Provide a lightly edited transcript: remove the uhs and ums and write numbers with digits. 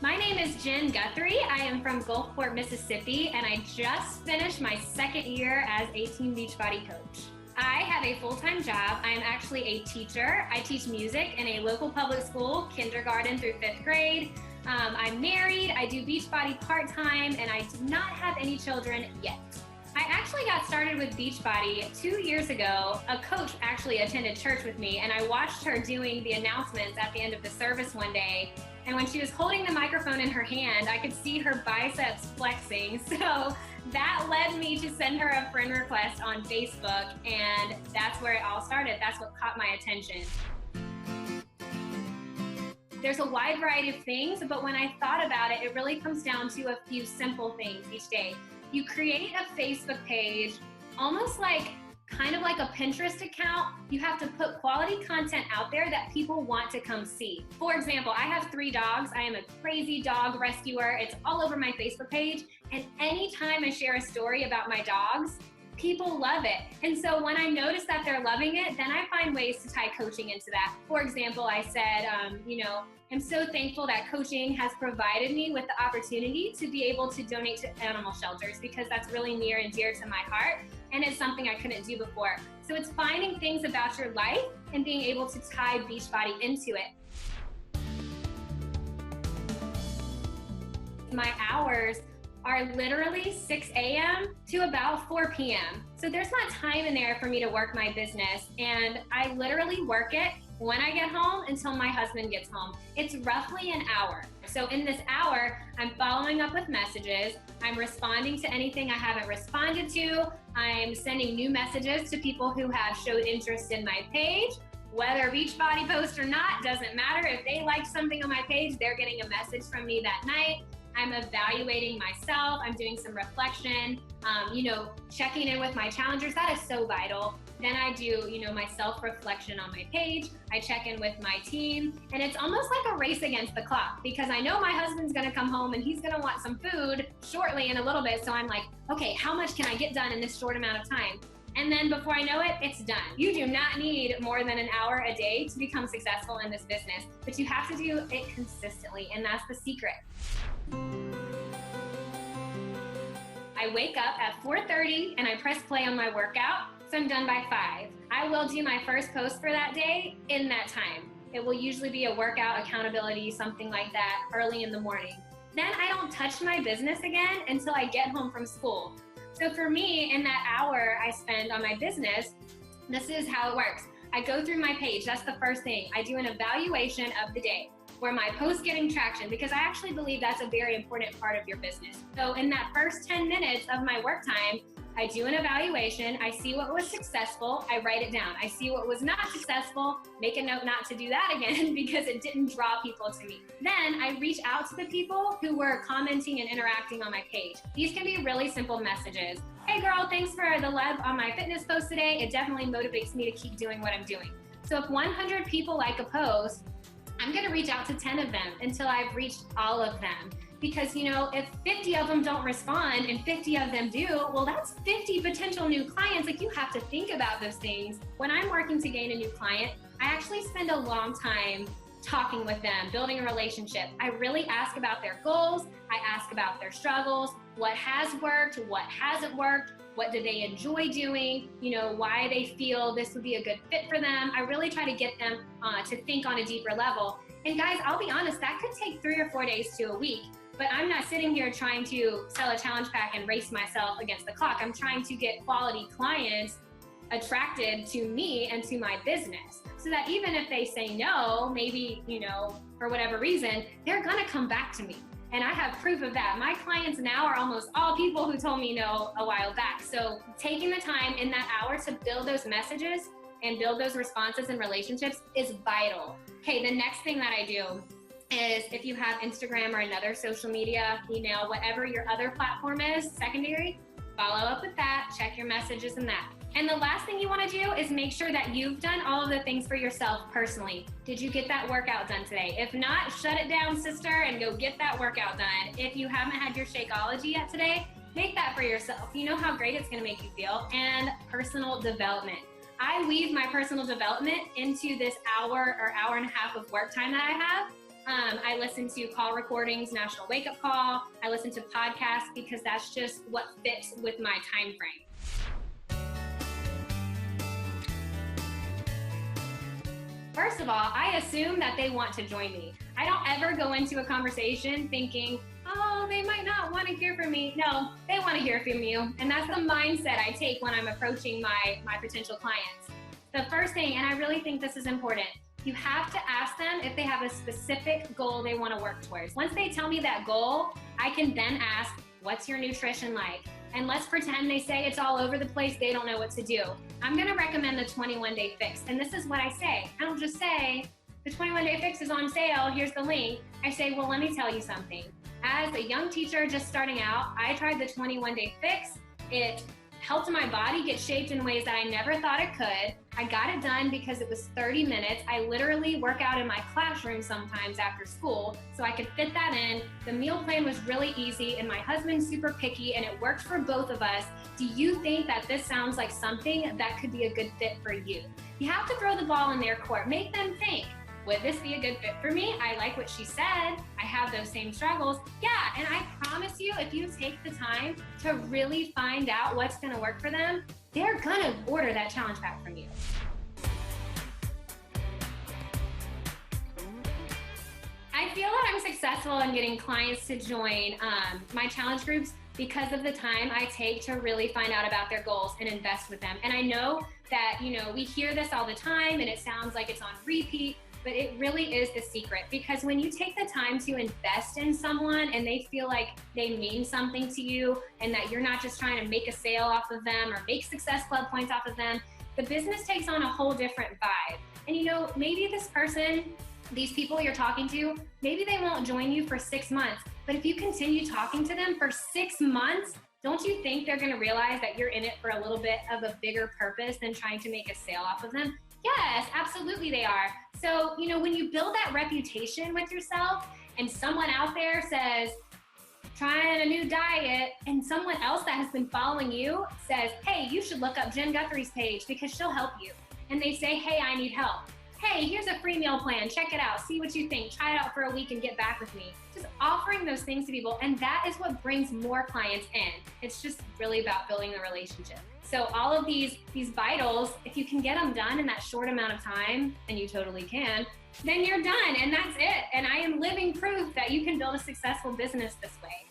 My name is Jen Guthrie. I am from Gulfport, Mississippi, and I just finished my second year as a Teen Beachbody coach. I have a full-time job. I am actually a teacher. I teach music in a local public school, kindergarten through 5th grade. I'm married, I do Beachbody part-time, and I do not have any children yet. I actually got started with Beachbody 2 years ago. A coach actually attended church with me, and I watched her doing the announcements at the end of the service one day. And when she was holding the microphone in her hand, I could see her biceps flexing. So that led me to send her a friend request on Facebook, and that's where it all started. That's what caught my attention. There's a wide variety of things, but when I thought about it, it really comes down to a few simple things each day. You create a Facebook page, almost kind of like a Pinterest account. You have to put quality content out there that people want to come see. For example, I have 3 dogs. I am a crazy dog rescuer. It's all over my Facebook page. And anytime I share a story about my dogs, people love it. And so when I notice that they're loving it, then I find ways to tie coaching into that. For example, I said, I'm so thankful that coaching has provided me with the opportunity to be able to donate to animal shelters, because that's really near and dear to my heart, and it's something I couldn't do before. So it's finding things about your life and being able to tie Beachbody into it. My hours are literally 6 a.m. to about 4 p.m. So there's not time in there for me to work my business, and I literally work it when I get home until my husband gets home. It's roughly an hour. So in this hour, I'm following up with messages, I'm responding to anything I haven't responded to, I'm sending new messages to people who have showed interest in my page. Whether Beachbody post or not, doesn't matter. If they liked something on my page, they're getting a message from me that night. I'm evaluating myself. I'm doing some reflection, checking in with my challengers. That is so vital. Then I do, my self-reflection on my page. I check in with my team, and it's almost like a race against the clock, because I know my husband's gonna come home and he's gonna want some food shortly in a little bit. So I'm like, okay, how much can I get done in this short amount of time? And then before I know it, it's done. You do not need more than an hour a day to become successful in this business, but you have to do it consistently, and that's the secret. I wake up at 4:30 and I press play on my workout, so I'm done by 5. I will do my first post for that day in that time. It will usually be a workout, accountability, something like that, early in the morning. Then I don't touch my business again until I get home from school. So for me, in that hour I spend on my business, this is how it works. I go through my page. That's the first thing. I do an evaluation of the day, where my post's getting traction, because I actually believe that's a very important part of your business. So in that first 10 minutes of my work time, I do an evaluation, I see what was successful, I write it down. I see what was not successful, make a note not to do that again because it didn't draw people to me. Then I reach out to the people who were commenting and interacting on my page. These can be really simple messages. Hey girl, thanks for the love on my fitness post today. It definitely motivates me to keep doing what I'm doing. So if 100 people like a post, I'm gonna reach out to 10 of them until I've reached all of them. Because if 50 of them don't respond and 50 of them do, well, that's 50 potential new clients. You have to think about those things. When I'm working to gain a new client, I actually spend a long time talking with them, building a relationship. I really ask about their goals. I ask about their struggles, what has worked, what hasn't worked, what do they enjoy doing, why they feel this would be a good fit for them. I really try to get them to think on a deeper level. And guys, I'll be honest, that could take 3 or 4 days to a week. But I'm not sitting here trying to sell a challenge pack and race myself against the clock. I'm trying to get quality clients attracted to me and to my business, so that even if they say no, maybe, for whatever reason, they're gonna come back to me. And I have proof of that. My clients now are almost all people who told me no a while back. So taking the time in that hour to build those messages and build those responses and relationships is vital. Okay, the next thing that I do is, if you have Instagram or another social media, email, whatever your other platform is, secondary, follow up with that, check your messages and that. And the last thing you want to do is make sure that you've done all of the things for yourself personally. Did you get that workout done today? If not, shut it down, sister, and go get that workout done. If you haven't had your Shakeology yet today, make that for yourself. You know how great it's going to make you feel. And personal development. I weave my personal development into this hour or hour and a half of work time that I have. I listen to call recordings, National Wake Up Call. I listen to podcasts because that's just what fits with my time frame. First of all, I assume that they want to join me. I don't ever go into a conversation thinking, oh, they might not want to hear from me. No, they want to hear from you. And that's the mindset I take when I'm approaching my potential clients. The first thing, and I really think this is important, you have to ask them if they have a specific goal they want to work towards. Once they tell me that goal, I can then ask, what's your nutrition like? And let's pretend they say it's all over the place, they don't know what to do. I'm gonna recommend the 21-day fix. And this is what I say. I don't just say, the 21-day fix is on sale, here's the link. I say, well, let me tell you something. As a young teacher just starting out, I tried the 21-day fix. It helped my body get shaped in ways that I never thought it could. I got it done because it was 30 minutes. I literally work out in my classroom sometimes after school, so I could fit that in. The meal plan was really easy, and my husband's super picky, and it worked for both of us. Do you think that this sounds like something that could be a good fit for you? You have to throw the ball in their court. Make them think, would this be a good fit for me? I like what she said. I have those same struggles. Yeah, and I promise you, if you take the time to really find out what's gonna work for them, they're gonna order that challenge pack from you. I feel that I'm successful in getting clients to join my challenge groups because of the time I take to really find out about their goals and invest with them. And I know that, we hear this all the time and it sounds like it's on repeat, but it really is the secret, because when you take the time to invest in someone and they feel like they mean something to you and that you're not just trying to make a sale off of them or make Success Club points off of them, the business takes on a whole different vibe. And maybe this person, these people you're talking to, maybe they won't join you for 6 months, but if you continue talking to them for 6 months, don't you think they're gonna realize that you're in it for a little bit of a bigger purpose than trying to make a sale off of them? Yes, absolutely they are. So, when you build that reputation with yourself and someone out there says, trying a new diet, and someone else that has been following you says, hey, you should look up Jen Guthrie's page because she'll help you. And they say, hey, I need help. Hey, here's a free meal plan. Check it out. See what you think. Try it out for a week and get back with me. Just offering those things to people. And that is what brings more clients in. It's just really about building the relationship. So all of these vitals, if you can get them done in that short amount of time, and you totally can, then you're done and that's it. And I am living proof that you can build a successful business this way.